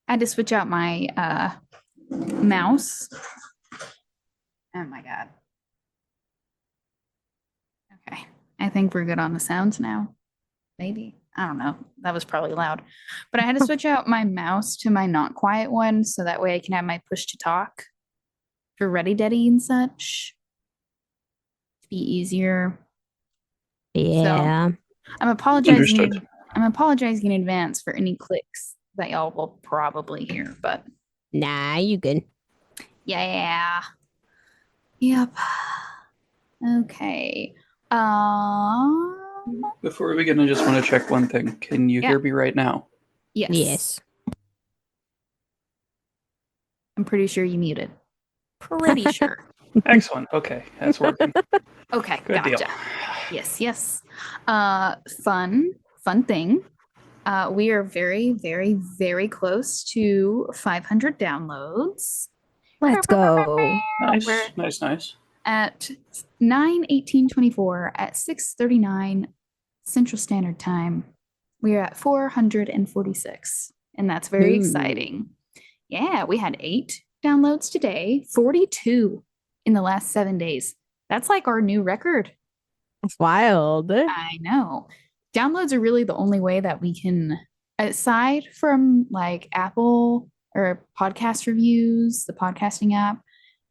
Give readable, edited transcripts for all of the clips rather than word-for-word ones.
I had to switch out my mouse. Oh my God. Okay. I think we're good on the sounds now. Maybe. I don't know. That was probably loud. But I had to switch out my mouse to my not quiet one so that way I can have my push to talk for Ready Daddy and such to be easier. So Yeah. I'm apologizing Understood. in, I'm apologizing in advance for any clicks that y'all will probably hear, but Nah, you good. yeah. Yep. Okay. Um, Before we begin, I just want to check one thing. Can you yeah. hear me right now? Yes. Yes. I'm pretty sure you muted. Pretty sure. Excellent. Okay, that's working. Okay, Good deal. gotcha. Yes, yes. Fun thing. We are very, very, very close to 500 downloads. Let's go. We're Nice, nice, nice. at 9/18/24 at 6:39 Central Standard Time. We are at 446, and that's very Ooh, exciting. Yeah, we had 8 downloads today, 42 in the last 7 days. That's like our new record. that's wild. I know. Downloads are really the only way that we can, aside from like Apple or podcast reviews, the podcasting app,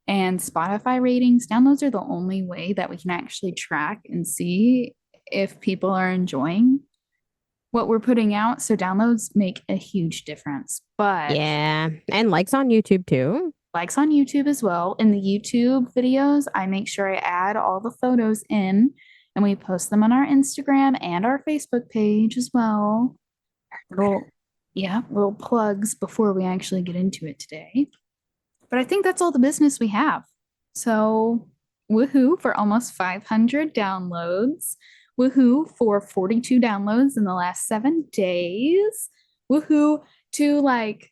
and Spotify ratings, downloads are the only way that we can actually track and see if people are enjoying what we're putting out. So downloads make a huge difference. But Yeah. And likes on YouTube too. likes on YouTube as well. In the YouTube videos, I make sure I add all the photos in and we post them on our Instagram and our Facebook page as well. Little, yeah, little plugs before we actually get into it today. But I think that's all the business we have. So, woohoo for almost 500 downloads. Woohoo for 42 downloads in the last 7 days. Woohoo to like,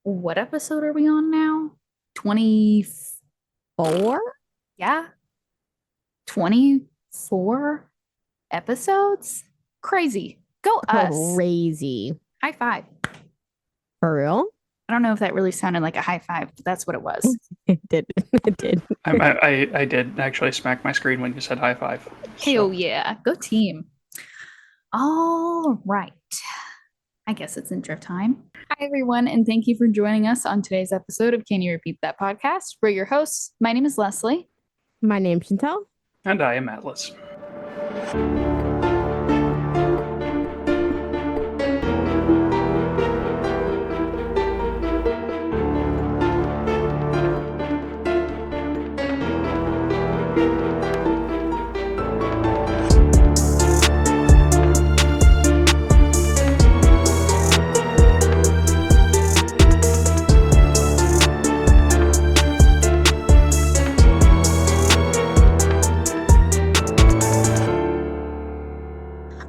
what episode are we on now? 20, 4? yeah, 24 episodes? Crazy. Go us. Crazy. High five. For real? I don't know if that really sounded like a high five, but that's what it was. It did. It did. I did actually smack my screen when you said high five. Hell yeah. Go team. All right. I guess it's intro time. Hi, everyone, and thank you for joining us on today's episode of Can You Repeat That Podcast? We're your hosts. My name is Leslie. My name's Chantelle. And I am Atlas.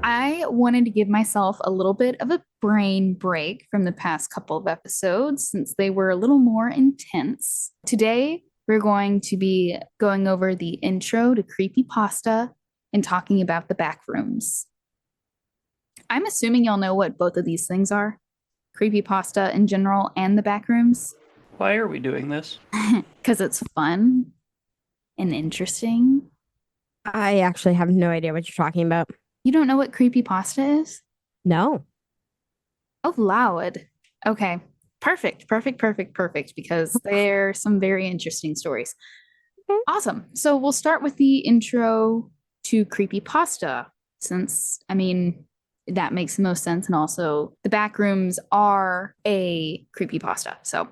I wanted to give myself a little bit of a brain break from the past couple of episodes since they were a little more intense. Today, we're going to be going over the intro to Creepypasta and talking about the Backrooms. I'm assuming y'all know what both of these things are, Creepypasta in general and the Backrooms, Why are we doing this? because it's fun and interesting. I actually have no idea what you're talking about. You don't know what Creepypasta is? No. Oh, loud. Okay. Perfect, perfect, perfect, perfect, because there's some very interesting stories. Okay. Awesome. So we'll start with the intro to Creepypasta, since, I mean, that makes the most sense. And also, the Backrooms are a creepypasta. So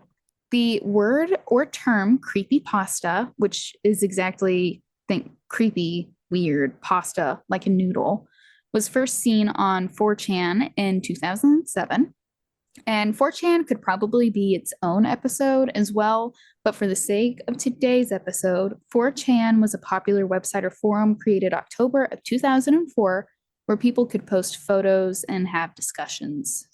the word or term creepypasta, which is exactly, think creepy, weird pasta, like a noodle, was first seen on 4chan in 2007. And 4chan could probably be its own episode as well, but for the sake of today's episode, 4chan was a popular website or forum created October of 2004 where people could post photos and have discussions.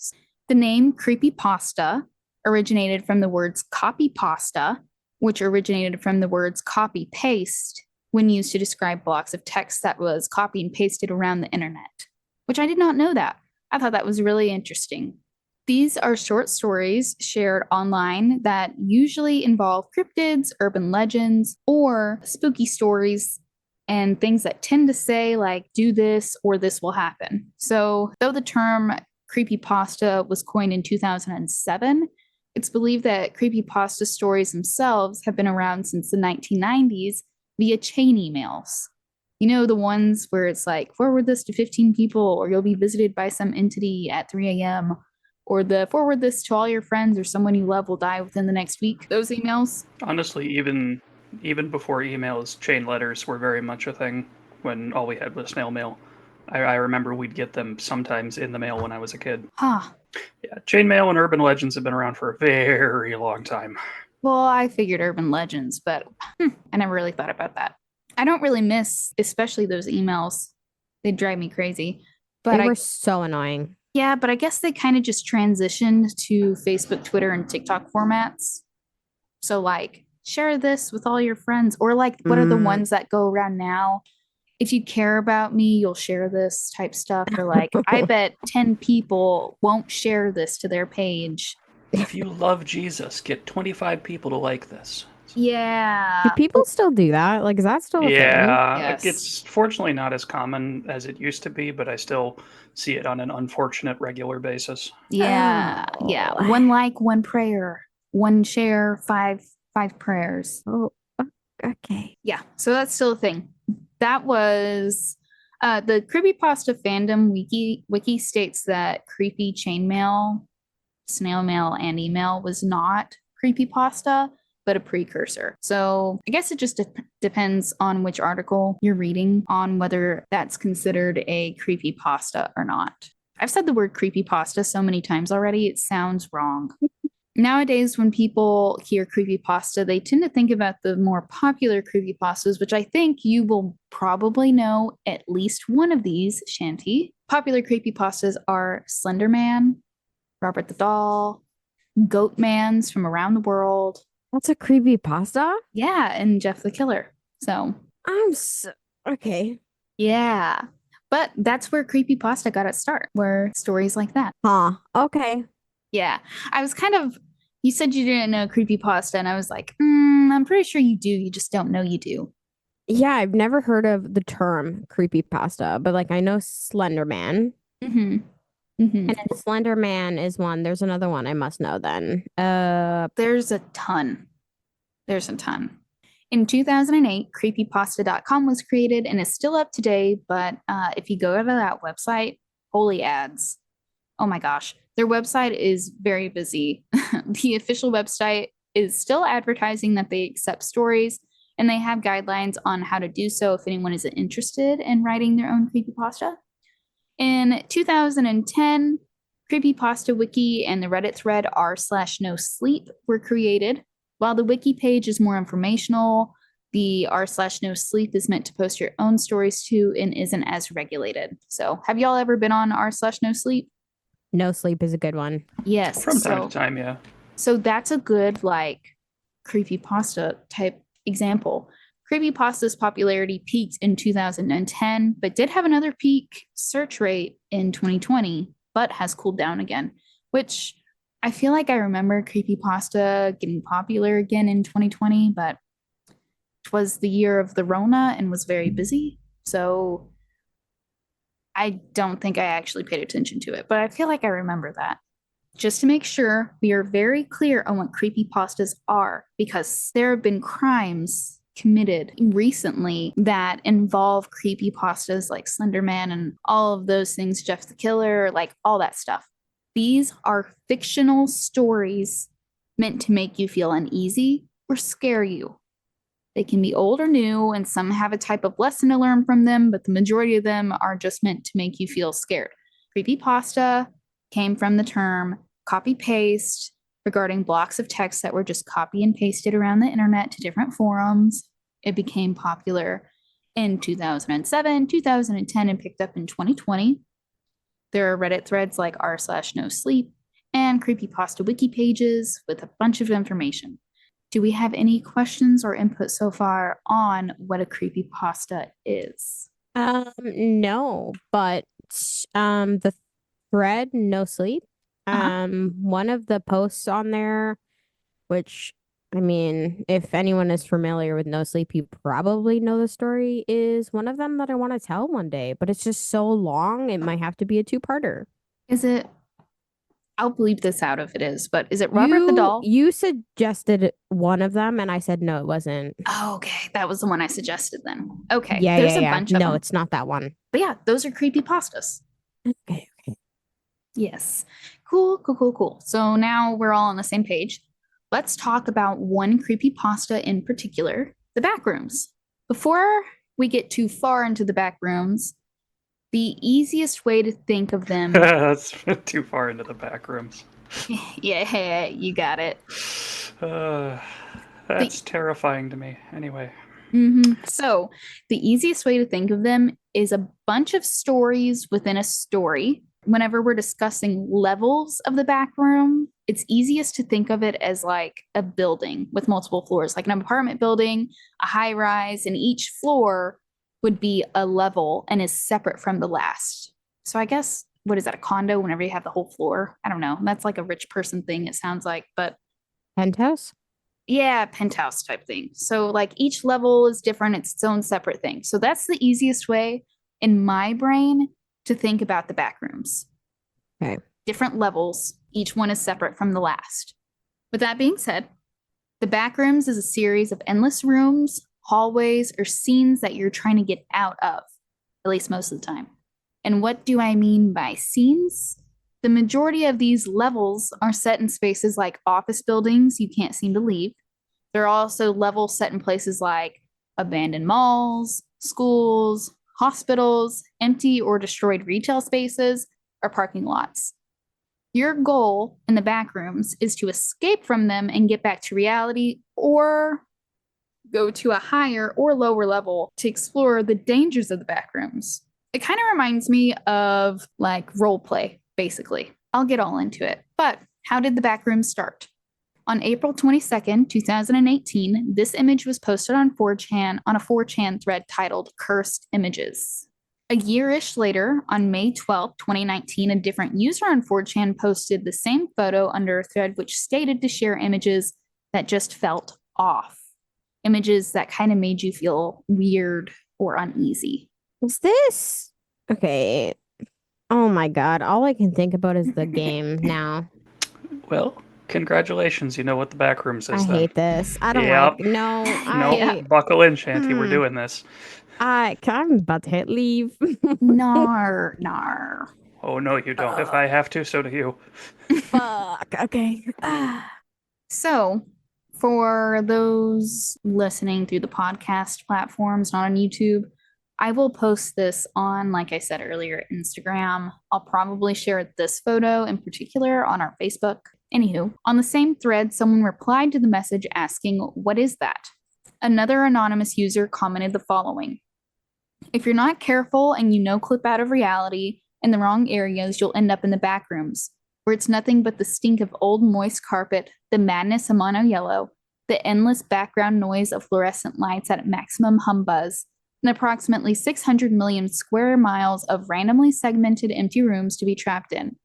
The name creepypasta originated from the words copy pasta, which originated from the words copy paste when used to describe blocks of text that was copied and pasted around the internet, which I did not know that. I thought that was really interesting. These are short stories shared online that usually involve cryptids, urban legends, or spooky stories and things that tend to say, like, do this or this will happen. So, though the term creepypasta was coined in 2007, it's believed that creepypasta stories themselves have been around since the 1990s via chain emails. You know, the ones where it's like, forward this to 15 people, or you'll be visited by some entity at 3 a.m., or the forward this to all your friends, or someone you love will die within the next week. Those emails. Honestly, even before emails, chain letters were very much a thing when all we had was snail mail. I remember we'd get them sometimes in the mail when I was a kid. Huh. Yeah, chain mail and urban legends have been around for a very long time. Well, I figured urban legends, but I never really thought about that. I don't really miss, especially those emails. They drive me crazy. But They I were so annoying. Yeah, but I guess they kind of just transitioned to Facebook, Twitter, and TikTok formats. So, like, share this with all your friends, or like, what are the ones that go around now? If you care about me, you'll share this type stuff. Or like, I bet 10 people won't share this to their page. If you love Jesus, get 25 people to like this. Do Yeah. people still do that? Like, is that still a thing? Yeah, Yes. it's fortunately not as common as it used to be, but I still see it on an unfortunate regular basis. Yeah. Yeah. Oh. One like, one prayer, one share, five prayers. Oh, okay. Yeah, so that's still a thing. That was the creepypasta fandom wiki states that creepy chainmail, snail mail, and email was not creepypasta, but a precursor. So I guess it just depends on which article you're reading on whether that's considered a creepypasta or not. I've said the word creepypasta so many times already, it sounds wrong. Nowadays, when people hear creepypasta, they tend to think about the more popular creepypastas, which I think you will probably know at least one of these, Shanty. Popular creepypastas are Slender Man, Robert the Doll, Goat Mans from around the world. That's a creepy pasta? Yeah, and Jeff the Killer. So, I'm so okay. yeah. But that's where creepypasta got its start, were stories like that. Huh. Okay. Yeah. I was kind of, you said you didn't know creepypasta, and I was like, I'm pretty sure you do. You just don't know you do. Yeah, I've never heard of the term creepy pasta, but like I know Slender Man. Mm-hmm. Mm-hmm. And then Slender Man is one. There's another one I must know then. There's a ton. There's a ton. In 2008, creepypasta.com was created and is still up today, but if you go to that website, holy ads. Oh my gosh. Their website is very busy. The official website is still advertising that they accept stories, and they have guidelines on how to do so if anyone is interested in writing their own creepypasta. In 2010, Creepypasta Wiki and the Reddit thread r/no sleep were created. While the wiki page is more informational, the r/no sleep is meant to post your own stories to and isn't as regulated. So, have y'all ever been on r/no sleep? No Sleep is a good one. Yes. From time to time, yeah. So that's a good like creepypasta type example. Creepypasta's popularity peaked in 2010, but did have another peak search rate in 2020, but has cooled down again, which I feel like I remember creepypasta getting popular again in 2020, but it was the year of the Rona and was very busy. So I don't think I actually paid attention to it, but I feel like I remember that. Just to make sure we are very clear on what creepypastas are, because there have been crimes committed recently that involve creepypastas like Slenderman and all of those things, Jeff the Killer, like all that stuff. These are fictional stories meant to make you feel uneasy or scare you. They can be old or new, and some have a type of lesson to learn from them, but the majority of them are just meant to make you feel scared. Creepypasta came from the term copy paste regarding blocks of text that were just copy and pasted around the internet to different forums. It became popular in 2007, 2010, and picked up in 2020. There are Reddit threads like r/no sleep and creepypasta wiki pages with a bunch of information. Do we have any questions or input so far on what a creepypasta is? No, but the thread No Sleep, One of the posts on there, which I mean, if anyone is familiar with No Sleep, you probably know the story, is one of them that I want to tell one day, but it's just so long, it might have to be a two-parter. Is it? I'll bleep this out if it is, but is it Robert the doll? You suggested one of them, and I said no, it wasn't. Oh, okay, that was the one I suggested then. Okay, Yeah, there's yeah, a yeah. bunch of No, them. it's not that one. But yeah, those are creepy pastas. Okay, okay. Yes. Cool, cool, cool, cool. So now we're all on the same page. Let's talk about one creepy pasta in particular, the Backrooms. Before we get too far into the Backrooms, the easiest way to think of them. That's too far into the back rooms. Yeah, you got it. That's terrifying to me. Anyway. So, the easiest way to think of them is a bunch of stories within a story. Whenever we're discussing levels of the back room, it's easiest to think of it as like a building with multiple floors, like an apartment building, a high rise, and each floor would be a level and is separate from the last. So, I guess, what is that, a condo whenever you have the whole floor? I don't know. That's like a rich person thing, it sounds like, but Penthouse? yeah, penthouse type thing. So like each level is different, it's its own separate thing. So that's the easiest way in my brain to think about the back rooms. Okay. Different levels, each one is separate from the last. With that being said, the back rooms is a series of endless rooms, hallways, or scenes that you're trying to get out of, at least most of the time. And what do I mean by scenes? The majority of these levels are set in spaces like office buildings you can't seem to leave. There are also levels set in places like abandoned malls, schools, hospitals, empty or destroyed retail spaces, or parking lots. Your goal in the back rooms is to escape from them and get back to reality, or go to a higher or lower level to explore the dangers of the back rooms. It kind of reminds me of like role play, basically. I'll get all into it. But how did the back rooms start? On April 22nd, 2018, this image was posted on 4chan on a 4chan thread titled Cursed Images. A year-ish later, on May 12th, 2019, a different user on 4chan posted the same photo under a thread which stated to share images that just felt off. Images that kind of made you feel weird or uneasy. Is this okay? Oh my god! All I can think about is the game now. Well, congratulations. You know what the back rooms I is then. hate this. I don't Yep. like. No, No, buckle in, Shanty. We're doing this. I'm about to hit leave. Nar. Oh, no, you don't. If I have to, so do you. Fuck. Okay. So, for those listening through the podcast platforms, not on YouTube, I will post this on, like I said earlier, Instagram. I'll probably share this photo in particular on our Facebook. Anywho, on the same thread, someone replied to the message asking, "What is that?" Another anonymous user commented the following: "If you're not careful and clip out of reality in the wrong areas, you'll end up in the back rooms, where it's nothing but the stink of old moist carpet, the madness of mono yellow, the endless background noise of fluorescent lights at maximum hum buzz, and approximately 600 million square miles of randomly segmented empty rooms to be trapped in.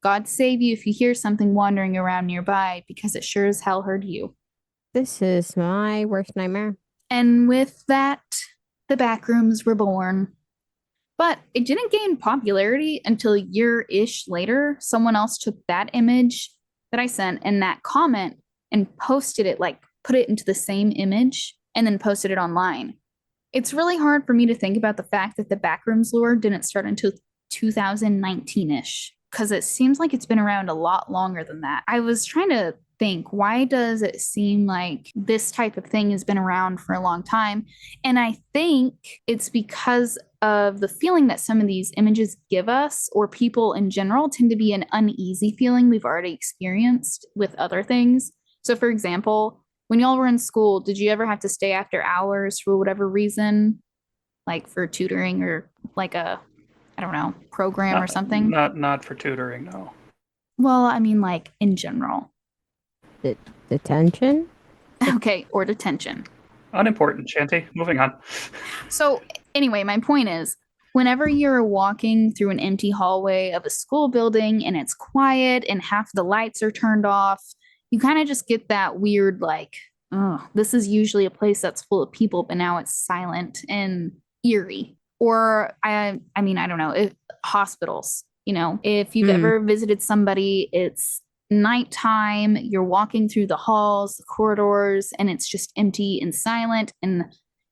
God save you if you hear something wandering around nearby, because it sure as hell heard you." This is my worst nightmare. And with that, the Backrooms were born. But it didn't gain popularity until a year-ish later. Someone else took that image that I sent and that comment and posted it, like put it into the same image and then posted it online. It's really hard for me to think about the fact that the Backrooms lore didn't start until 2019-ish, because it seems like it's been around a lot longer than that. I was trying to think, why does it seem like this type of thing has been around for a long time? And I think it's because of the feeling that some of these images give us, or people in general tend to be an uneasy feeling we've already experienced with other things. So, for example, when y'all were in school, did you ever have to stay after hours for whatever reason, like for tutoring or like a, I don't know, program or something? Not for tutoring, no. Well, I mean, like in general. Detention? Okay, or detention. Unimportant, Shanty. Moving on. So, anyway, my point is, whenever you're walking through an empty hallway of a school building and it's quiet and half the lights are turned off, you kind of just get that weird, like, oh, this is usually a place that's full of people, but now it's silent and eerie. Or I mean, I don't know, hospitals, if you've ever visited somebody, it's nighttime, you're walking through the halls, the corridors, and it's just empty and silent, and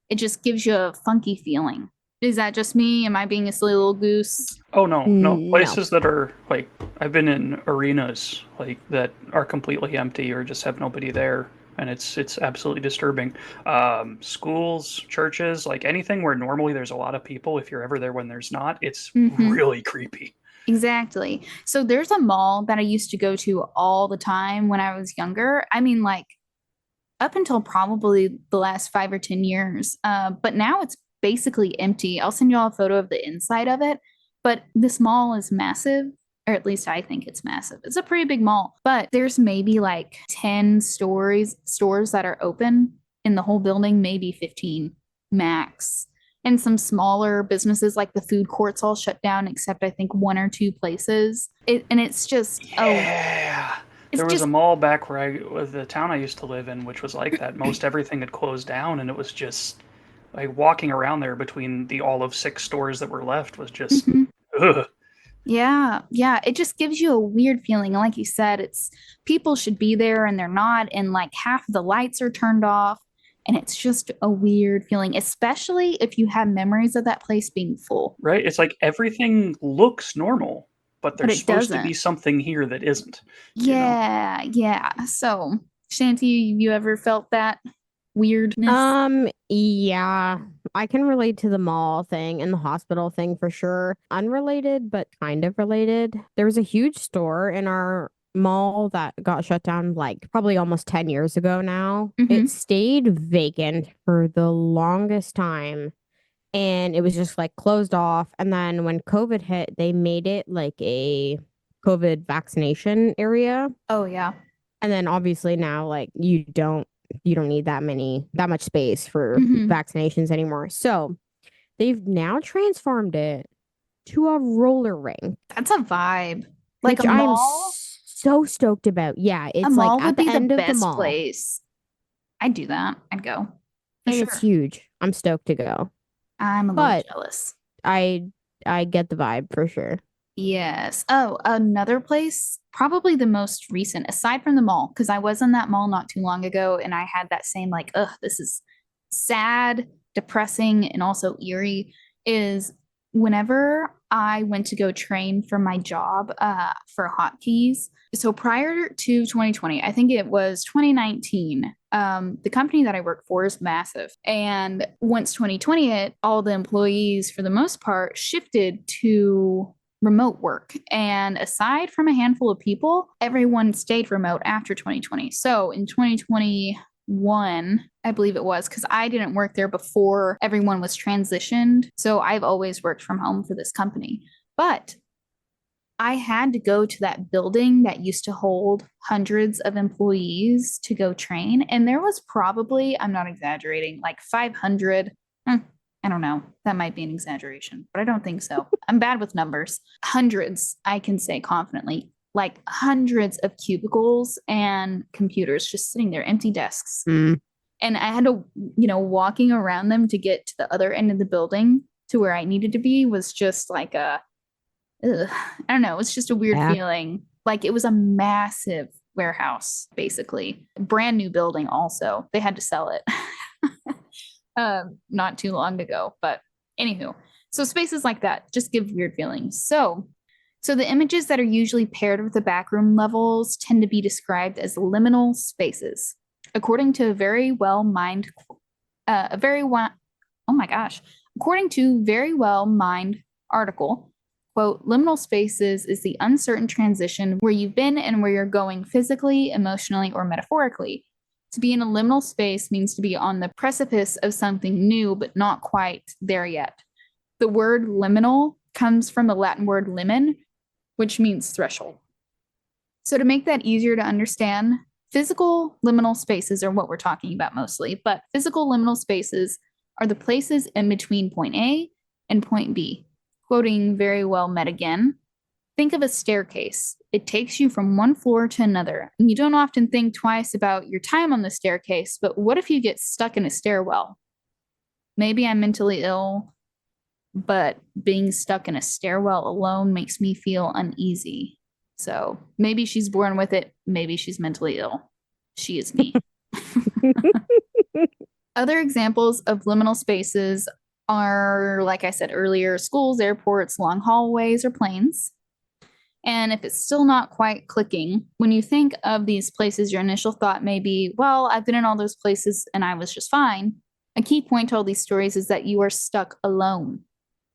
it just gives you a funky feeling. Is that just me? Am I being a silly little goose? Oh no, No. places that are like, I've been in arenas like that are completely empty or just have nobody there, and it's absolutely disturbing. Schools, churches, like anything where normally there's a lot of people, if you're ever there when there's not, it's really creepy. Exactly. So there's a mall that I used to go to all the time when I was younger. I mean, like up until probably the last 5 or 10 years. But now it's basically empty. I'll send you all a photo of the inside of it. But this mall is massive, or at least I think it's massive. It's a pretty big mall, but there's maybe like 10 stores that are open in the whole building, maybe 15 max. And some smaller businesses like the food courts all shut down, except I think 1 or 2 places. It's just, Yeah. it's There was just a mall back where the town I used to live in, which was like that. Most everything had closed down, and it was just like walking around there between the all of 6 stores that were left was just, Mhm. ugh. Yeah, it just gives you a weird feeling. Like you said, it's people should be there and they're not, and like half the lights are turned off, and it's just a weird feeling, especially if you have memories of that place being full. Right? It's like everything looks normal, but But there's it supposed to be doesn't. something here that isn't, you know? Yeah. So, Shanty, you ever felt that weirdness? Yeah, I can relate to the mall thing and the hospital thing for sure. Unrelated, but kind of related. There was a huge store in our mall that got shut down like probably almost 10 years ago now. It Mm-hmm. stayed vacant for the longest time and it was just like closed off. And then when COVID hit, they made it like a COVID vaccination area. Oh yeah. And then obviously now like you don't need that much space for Mm-hmm. vaccinations anymore. So they've now transformed it to a roller rink, That's a vibe. Like which I'm so stoked about. Yeah, a it's like mall at would the be the end of the best mall place. I'd do that. I'd go for and it's sure. huge. I'm stoked to go. I'm a little But jealous. I I get the vibe for sure. Yes. Oh, another place, probably the most recent, aside from the mall, because I was in that mall not too long ago and I had that same, like, ugh, this is sad, depressing, and also eerie, is whenever I went to go train for my job for hotkeys. So prior to 2020, I think it was 2019, the company that I work for is massive. And once 2020 hit, all the employees, for the most part, shifted to remote work. And aside from a handful of people, everyone stayed remote after 2020. So in 2021, I believe it was, because I didn't work there before everyone was transitioned. So I've always worked from home for this company. But I had to go to that building that used to hold hundreds of employees to go train. And there was probably, I'm not exaggerating, like 500. I don't know. That might be an exaggeration, but I don't think so. I'm bad with numbers. Hundreds, I can say confidently, like hundreds of cubicles and computers just sitting there, empty desks. Mm. And I had to, walking around them to get to the other end of the building to where I needed to be was just like ugh, I don't know. It's just a weird Yeah. feeling. Like it was a massive warehouse, basically. Brand new building, also. They had to sell it not too long ago. But anywho, so spaces like that just give weird feelings. So the images that are usually paired with the backroom levels tend to be described as liminal spaces. According to a very well mined, oh my gosh, according to very well mined article, quote, liminal spaces is the uncertain transition where you've been and where you're going physically, emotionally, or metaphorically. To be in a liminal space means to be on the precipice of something new, but not quite there yet. The word liminal comes from the Latin word limen, which means threshold. So to make that easier to understand, physical liminal spaces are what we're talking about mostly, but physical liminal spaces are the places in between point A and point B. Quoting Very Well Met Again, think of a staircase. It takes you from one floor to another, and you don't often think twice about your time on the staircase, but what if you get stuck in a stairwell? Maybe I'm mentally ill, but being stuck in a stairwell alone makes me feel uneasy. So maybe she's born with it. Maybe she's mentally ill. She is me. Other examples of liminal spaces are, like I said earlier, schools, airports, long hallways, or planes. And if it's still not quite clicking, when you think of these places, your initial thought may be, well, I've been in all those places and I was just fine. A key point to all these stories is that you are stuck alone.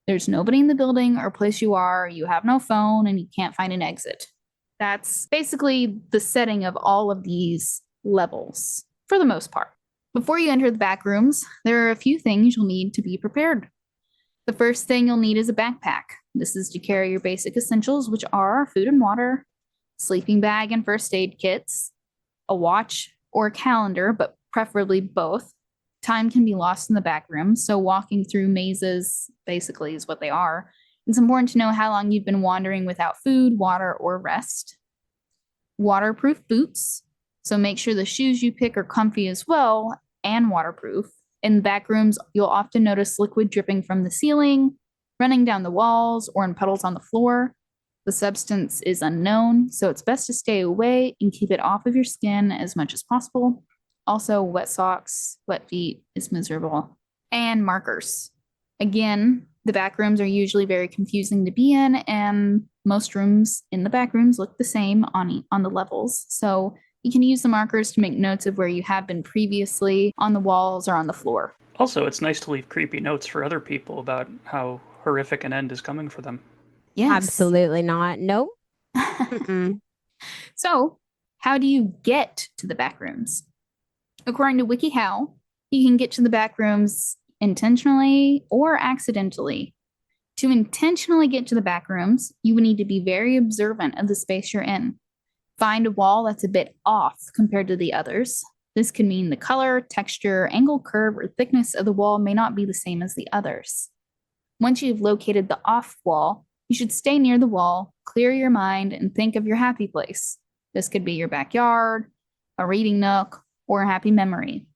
There's nobody in the building or place you are, you have no phone, and you can't find an exit. That's basically the setting of all of these levels, for the most part. Before you enter the back rooms, there are a few things you'll need to be prepared. The first thing you'll need is a backpack. This is to carry your basic essentials, which are food and water, sleeping bag and first aid kits, a watch or a calendar, but preferably both. Time can be lost in the back room, so walking through mazes basically is what they are. It's important to know how long you've been wandering without food, water, or rest. Waterproof boots, so make sure the shoes you pick are comfy as well and waterproof. In back rooms, you'll often notice liquid dripping from the ceiling, running down the walls, or in puddles on the floor. The substance is unknown, so it's best to stay away and keep it off of your skin as much as possible. Also, wet socks, wet feet is miserable. And markers. Again, the back rooms are usually very confusing to be in, and most rooms in the back rooms look the same on the levels. So you can use the markers to make notes of where you have been previously on the walls or on the floor. Also, it's nice to leave creepy notes for other people about how horrific an end is coming for them. Yes. Absolutely not. Nope. Mm-mm. So, how do you get to the back rooms? According to WikiHow, you can get to the back rooms intentionally or accidentally. To intentionally get to the back rooms, you would need to be very observant of the space you're in. Find a wall that's a bit off compared to the others. This could mean the color, texture, angle, curve, or thickness of the wall may not be the same as the others. Once you've located the off wall, you should stay near the wall, clear your mind, and think of your happy place. This could be your backyard, a reading nook, or a happy memory.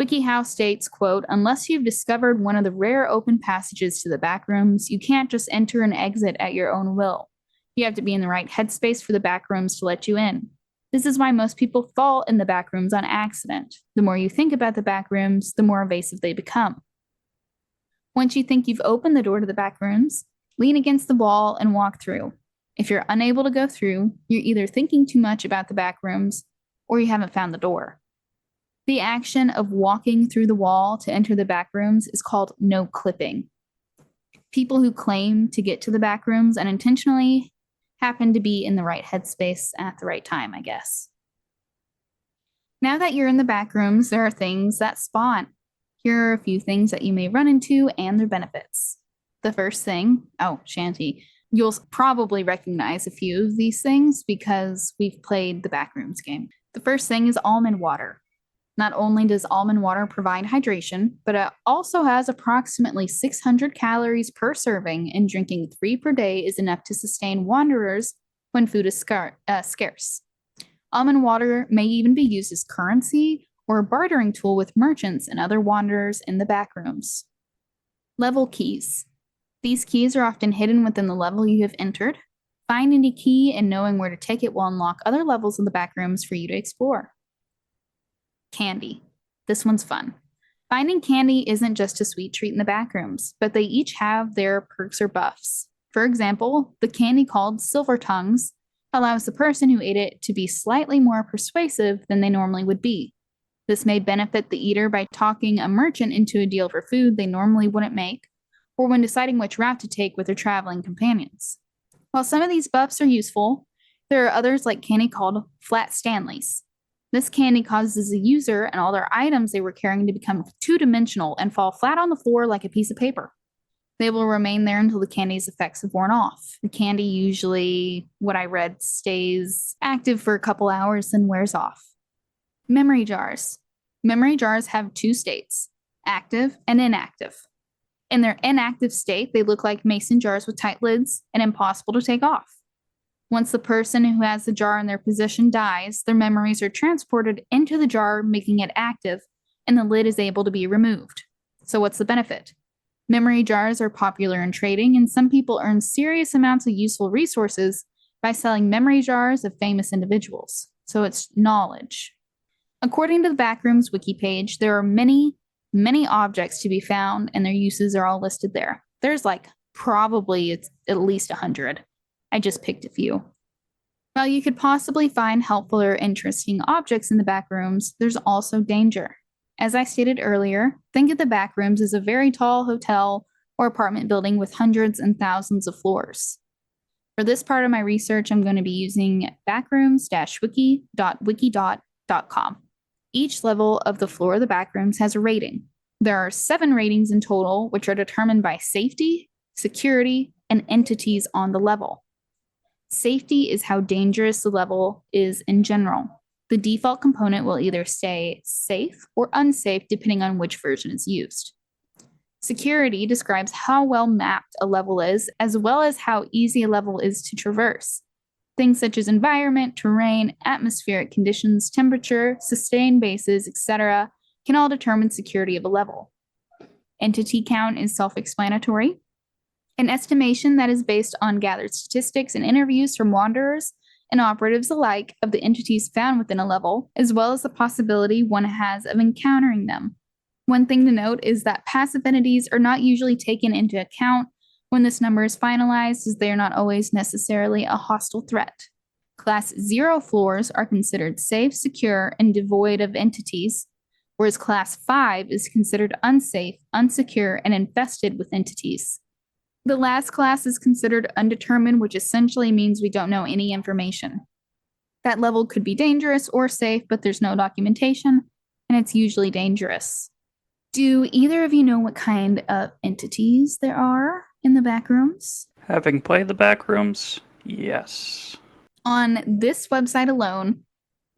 WikiHow states, quote, unless you've discovered one of the rare open passages to the back rooms, you can't just enter and exit at your own will. You have to be in the right headspace for the back rooms to let you in. This is why most people fall in the back rooms on accident. The more you think about the back rooms, the more evasive they become. Once you think you've opened the door to the back rooms, lean against the wall and walk through. If you're unable to go through, you're either thinking too much about the back rooms or you haven't found the door. The action of walking through the wall to enter the back rooms is called no clipping. People who claim to get to the back rooms unintentionally happen to be in the right headspace at the right time, I guess. Now that you're in the back rooms, there are things that spawn. Here are a few things that you may run into and their benefits. The first thing, Shanty, you'll probably recognize a few of these things because we've played the Backrooms game. The first thing is almond water. Not only does almond water provide hydration, but it also has approximately 600 calories per serving, and drinking 3 per day is enough to sustain wanderers when food is scarce. Almond water may even be used as currency or a bartering tool with merchants and other wanderers in the back rooms. Level keys. These keys are often hidden within the level you have entered. Finding a key and knowing where to take it will unlock other levels of the back rooms for you to explore. Candy. This one's fun. Finding candy isn't just a sweet treat in the back rooms, but they each have their perks or buffs. For example, the candy called Silver Tongues allows the person who ate it to be slightly more persuasive than they normally would be. This may benefit the eater by talking a merchant into a deal for food they normally wouldn't make, or when deciding which route to take with their traveling companions. While some of these buffs are useful, there are others like candy called Flat Stanleys. This candy causes the user and all their items they were carrying to become two-dimensional and fall flat on the floor like a piece of paper. They will remain there until the candy's effects have worn off. The candy usually, what I read, stays active for a couple hours and wears off. Memory jars. Memory jars have 2 states, active and inactive. In their inactive state, they look like mason jars with tight lids and impossible to take off. Once the person who has the jar in their possession dies, their memories are transported into the jar, making it active, and the lid is able to be removed. So, what's the benefit? Memory jars are popular in trading, and some people earn serious amounts of useful resources by selling memory jars of famous individuals. So, it's knowledge. According to the Backrooms wiki page, there are many objects to be found, and their uses are all listed there. There's like probably it's at least 100. I just picked a few. While you could possibly find helpful or interesting objects in the Backrooms, there's also danger. As I stated earlier, think of the Backrooms as a very tall hotel or apartment building with hundreds and thousands of floors. For this part of my research, I'm going to be using backrooms-wiki.wiki.com. Each level of the floor of the Backrooms has a rating. There are 7 ratings in total, which are determined by safety, security, and entities on the level. Safety is how dangerous the level is in general. The default component will either stay safe or unsafe depending on which version is used. Security describes how well mapped a level is, as well as how easy a level is to traverse. Things such as environment, terrain, atmospheric conditions, temperature, sustained bases, etc., can all determine security of a level. Entity count is self-explanatory. An estimation that is based on gathered statistics and interviews from wanderers and operatives alike of the entities found within a level, as well as the possibility one has of encountering them. One thing to note is that passive entities are not usually taken into account when this number is finalized, as they are not always necessarily a hostile threat. Class 0 floors are considered safe, secure, and devoid of entities, whereas Class 5 is considered unsafe, unsecure, and infested with entities. The last class is considered undetermined, which essentially means we don't know any information. That level could be dangerous or safe, but there's no documentation, and it's usually dangerous. Do either of you know what kind of entities there are in the Backrooms? Having played the Backrooms, yes. On this website alone,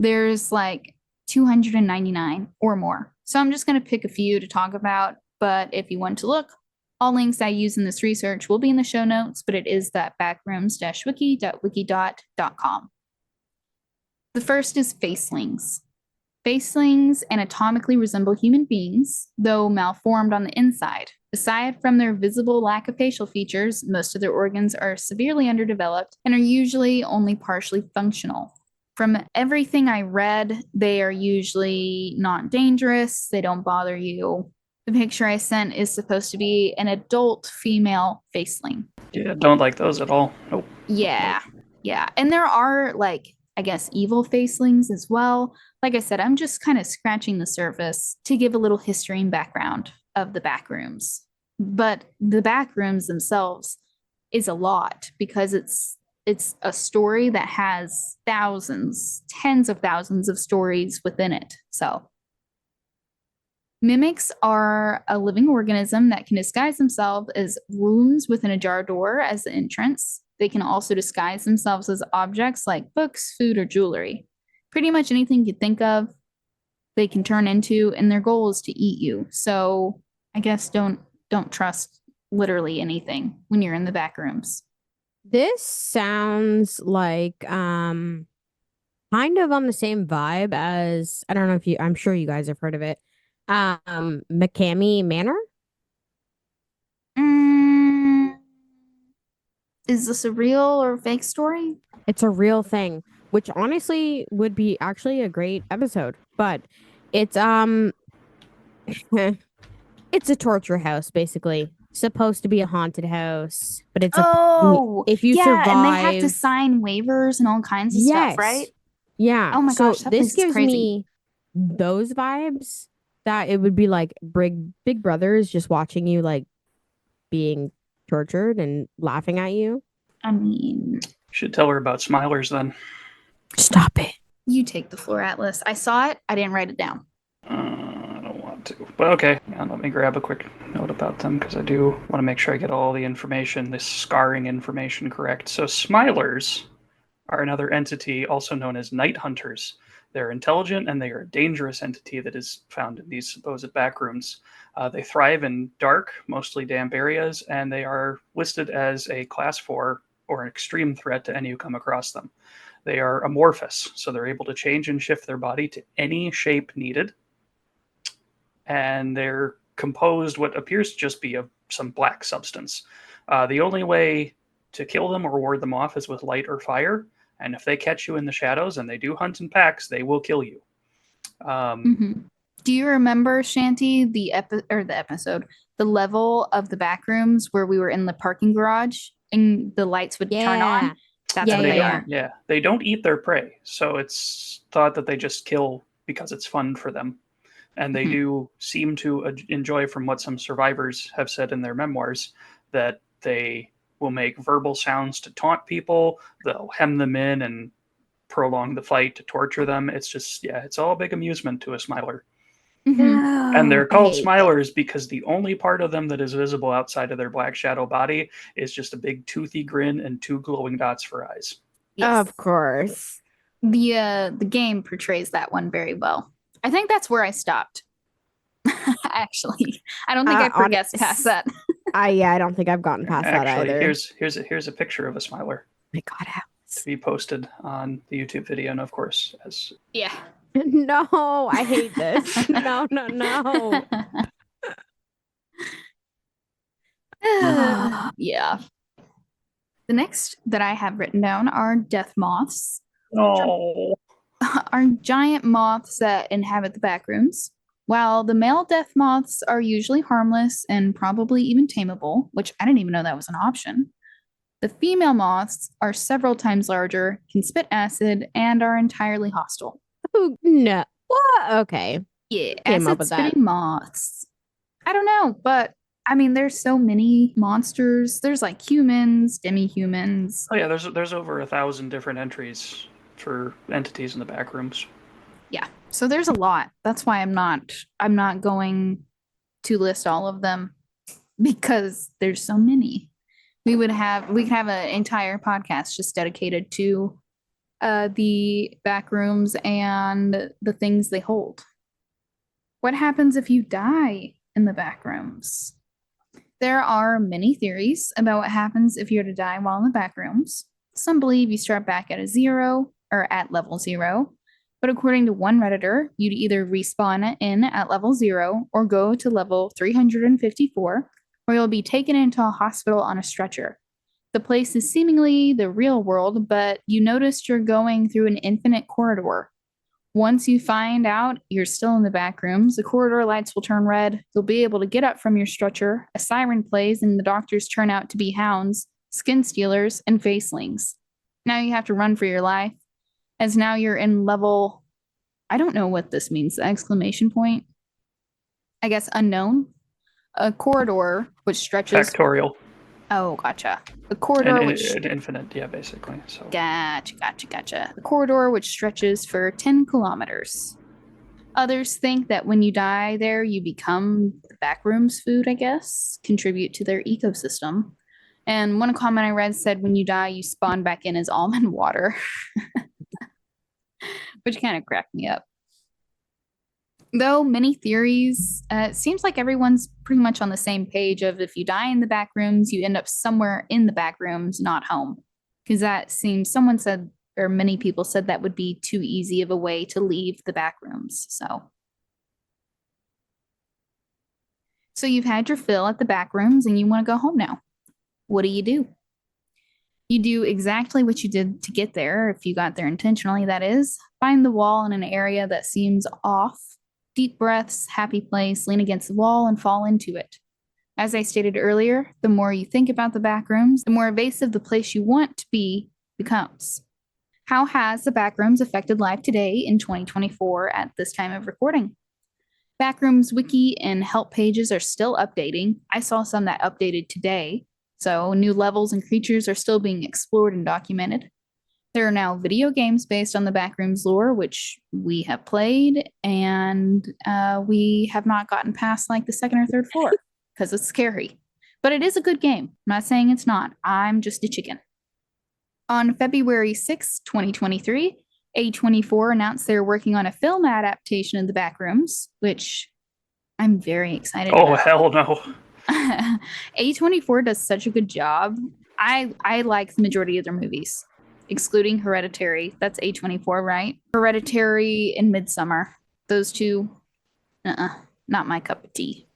there's like 299 or more. So I'm just going to pick a few to talk about, but if you want to look, all links I use in this research will be in the show notes, but it is that backrooms-wiki.wiki.com. The first is facelings. Facelings anatomically resemble human beings, though malformed on the inside. Aside from their visible lack of facial features, most of their organs are severely underdeveloped and are usually only partially functional. From everything I read, they are usually not dangerous, they don't bother you. The picture I sent is supposed to be an adult female faceling. Yeah, don't like those at all. Nope. Yeah. And there are, like, I guess, evil facelings as well. Like I said, I'm just kind of scratching the surface to give a little history and background of the Backrooms. But the Backrooms themselves is a lot because it's a story that has thousands, tens of thousands of stories within it. So mimics are a living organism that can disguise themselves as rooms within a jar door as the entrance. They can also disguise themselves as objects like books, food, or jewelry. Pretty much anything you think of, they can turn into, and their goal is to eat you. So I guess don't trust literally anything when you're in the Backrooms. This sounds like kind of on the same vibe as, I don't know if I'm sure you guys have heard of it. McCamey Manor? Is this a real or fake story? It's a real thing, which honestly would be actually a great episode. But it's it's a torture house, basically. Supposed to be a haunted house, but it's if you survive, and they have to sign waivers and all kinds of stuff, right? Yeah. Oh my so gosh, that this place is gives crazy. me those vibes that it would be like Big Brother is just watching you like being tortured and laughing at you. I mean, Should tell her about Smilers then. Stop it. You take the floor, Atlas. I saw it. I didn't write it down. I don't want to. But okay, yeah, let me grab a quick note about them because I do want to make sure I get all the information, this scarring information correct. So Smilers are another entity also known as night hunters. They're intelligent and they are a dangerous entity that is found in these supposed backrooms. They thrive in dark, mostly damp areas, and they are listed as a class 4 or an extreme threat to any who come across them. They are amorphous, so they're able to change and shift their body to any shape needed. And they're composed what appears to just be of some black substance. The only way to kill them or ward them off is with light or fire. And if they catch you in the shadows, and they do hunt in packs, they will kill you. Do you remember, Shanty, the episode, the level of the backrooms where we were in the parking garage and the lights would turn on? That's Yeah, what They they don't. are. Yeah, they don't eat their prey, so it's thought that they just kill because it's fun for them. And they do seem to enjoy, from what some survivors have said in their memoirs, that they will make verbal sounds to taunt people. They'll hem them in and prolong the fight to torture them. It's just, yeah, it's all a big amusement to a smiler. And they're called smilers because the only part of them that is visible outside of their black shadow body is just a big toothy grin and 2 glowing dots for eyes. Yes. Of course. The game portrays that one very well. I think that's where I stopped. Actually, I don't think I progressed past that. I don't think I've gotten past that Actually, either. here's a picture of a smiler My God, to be posted on the YouTube video, and of course, as Yeah. no, I hate this. No. Yeah. The next that I have written down are death moths. oh, Are giant moths that inhabit the backrooms. While the male death moths are usually harmless and probably even tameable, which I didn't even know that was an option, the female moths are several times larger, can spit acid, and are entirely hostile. Oh, no. What? Okay. Yeah, Came up with that. acid-spitting moths. I don't know, but I mean, there's so many monsters. There's like humans, demi-humans. oh yeah, there's over 1,000 different entries for entities in the backrooms. Yeah, so there's a lot. That's why I'm not going to list all of them because there's so many. We could have an entire podcast just dedicated to the backrooms and the things they hold. What happens if you die in the backrooms? There are many theories about what happens if you're to die while in the backrooms. Some believe you start back at a 0 or at level 0, but according to one Redditor, you'd either respawn in at level 0 or go to level 354, where you'll be taken into a hospital on a stretcher. The place is seemingly the real world, but you notice you're going through an infinite corridor. Once you find out you're still in the back rooms, the corridor lights will turn red. You'll be able to get up from your stretcher. A siren plays, and the doctors turn out to be hounds, skin stealers, and facelings. Now you have to run for your life, as now you're in level, I don't know what this means, the exclamation point. I guess unknown. A corridor which stretches. Factorial. Oh, gotcha. The corridor and infinite, yeah, basically. So Gotcha. The corridor which stretches for 10 kilometers. Others think that when you die there, you become the backrooms food, I guess, contribute to their ecosystem. And one comment I read said when you die, you spawn back in as almond water, which kind of cracked me up. Though many theories, it seems like everyone's pretty much on the same page of if you die in the back rooms, you end up somewhere in the back rooms, not home. Because that seems, someone said, or many people said that would be too easy of a way to leave the back rooms. So you've had your fill at the back rooms and you want to go home now. What do? You do exactly what you did to get there, if you got there intentionally, that is. Find the wall in an area that seems off. Deep breaths, happy place, lean against the wall and fall into it. As I stated earlier, the more you think about the backrooms, the more evasive the place you want to be becomes. How has the backrooms affected life today in 2024 at this time of recording? Backrooms wiki and help pages are still updating. I saw some that updated today, so new levels and creatures are still being explored and documented. There are now video games based on the Backrooms lore, which we have played, and we have not gotten past like the second or third floor because it's scary. But it is a good game. I'm not saying it's not. I'm just a chicken. On February 6, 2023, A24 announced they're working on a film adaptation of the Backrooms, which I'm very excited Oh, about. hell no. A24 does such a good job. I like the majority of their movies, excluding Hereditary. That's A24, right? Hereditary and Midsummer. Those two, not my cup of tea.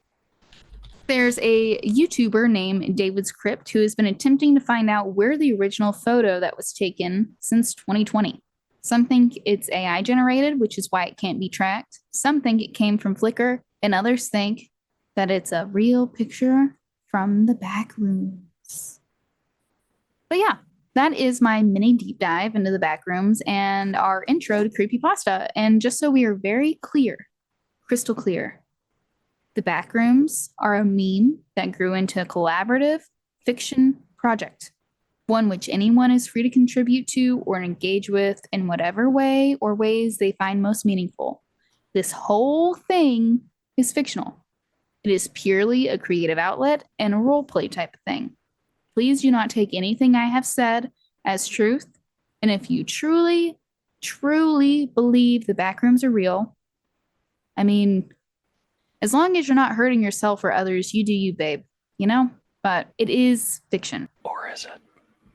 There's a YouTuber named David's Crypt who has been attempting to find out where the original photo that was taken since 2020. Some think it's AI generated, which is why it can't be tracked. Some think it came from Flickr, and others think that it's a real picture from the Backrooms. But yeah, that is my mini deep dive into the Backrooms and our intro to creepypasta. And just so we are very clear, crystal clear, the Backrooms are a meme that grew into a collaborative fiction project, one which anyone is free to contribute to or engage with in whatever way or ways they find most meaningful. This whole thing is fictional. It is purely a creative outlet and a roleplay type of thing. Please do not take anything I have said as truth. And if you truly, truly believe the Backrooms are real, I mean, as long as you're not hurting yourself or others, you do you, babe, you know? But it is fiction. Or is it?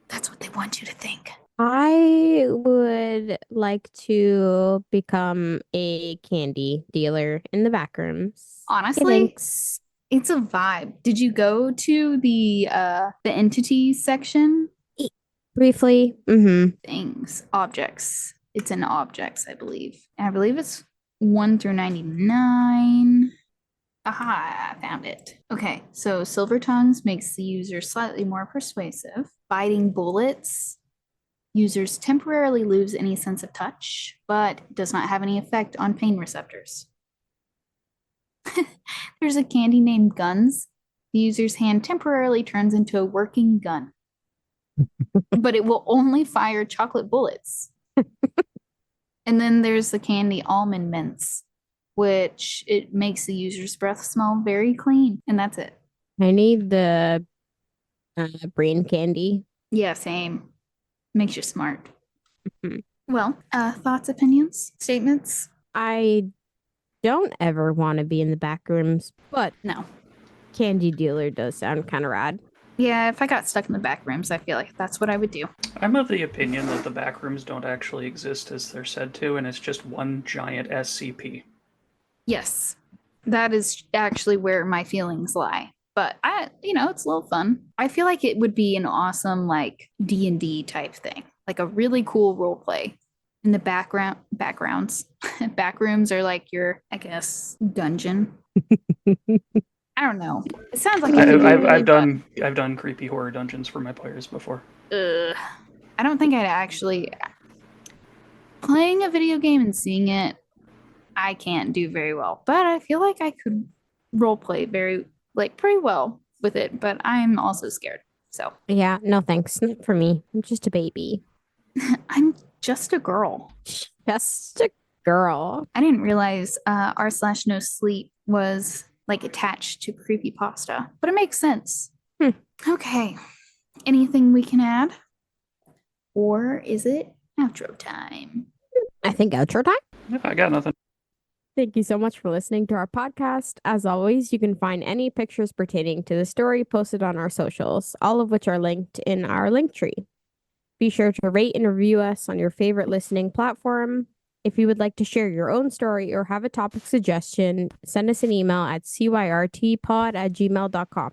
That's what they want you to think. I would like to become a candy dealer in the Backrooms. Honestly, Thanks. it's a vibe. Did you go to the entities section? Briefly. Mm-hmm. Things, objects. It's in objects, I believe. And I believe it's 1 through 99. Aha, I found it. Okay, so Silver Tongues makes the user slightly more persuasive. Biting bullets. Users temporarily lose any sense of touch, but does not have any effect on pain receptors. There's a candy named Guns. The user's hand temporarily turns into a working gun, but it will only fire chocolate bullets. And then there's the candy Almond Mints, which it makes the user's breath smell very clean, and that's it. I need the brain candy. Yeah, same. Makes you smart. Mhm. Well, thoughts, opinions, statements? I don't ever want to be in the Backrooms, but No. candy dealer does sound kind of rad. Yeah, if I got stuck in the back rooms, I feel like that's what I would do. I'm of the opinion that the Backrooms don't actually exist as they're said to, and it's just one giant SCP. Yes, that is actually where my feelings lie. But it's a little fun. I feel like it would be an awesome like D&D type thing, like a really cool role play. In the backgrounds, back rooms are like your, I guess, dungeon. I don't know. It sounds like I've done creepy horror dungeons for my players before. I don't think I'd actually playing a video game and seeing it. I can't do very well, but I feel like I could role play pretty well with it. But I'm also scared. So Yeah, no thanks. Not for me. I'm just a baby. I'm just a girl. Just a girl. I didn't realize r/no sleep was like attached to creepypasta, but it makes sense. Okay. Anything we can add? Or is it outro time? I think outro time. Yeah, I got nothing. Thank you so much for listening to our podcast. As always, you can find any pictures pertaining to the story posted on our socials, all of which are linked in our link tree. Be sure to rate and review us on your favorite listening platform. If you would like to share your own story or have a topic suggestion, send us an email at cyrtpod@gmail.com.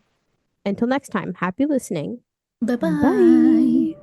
Until next time, happy listening. Bye-bye. Bye.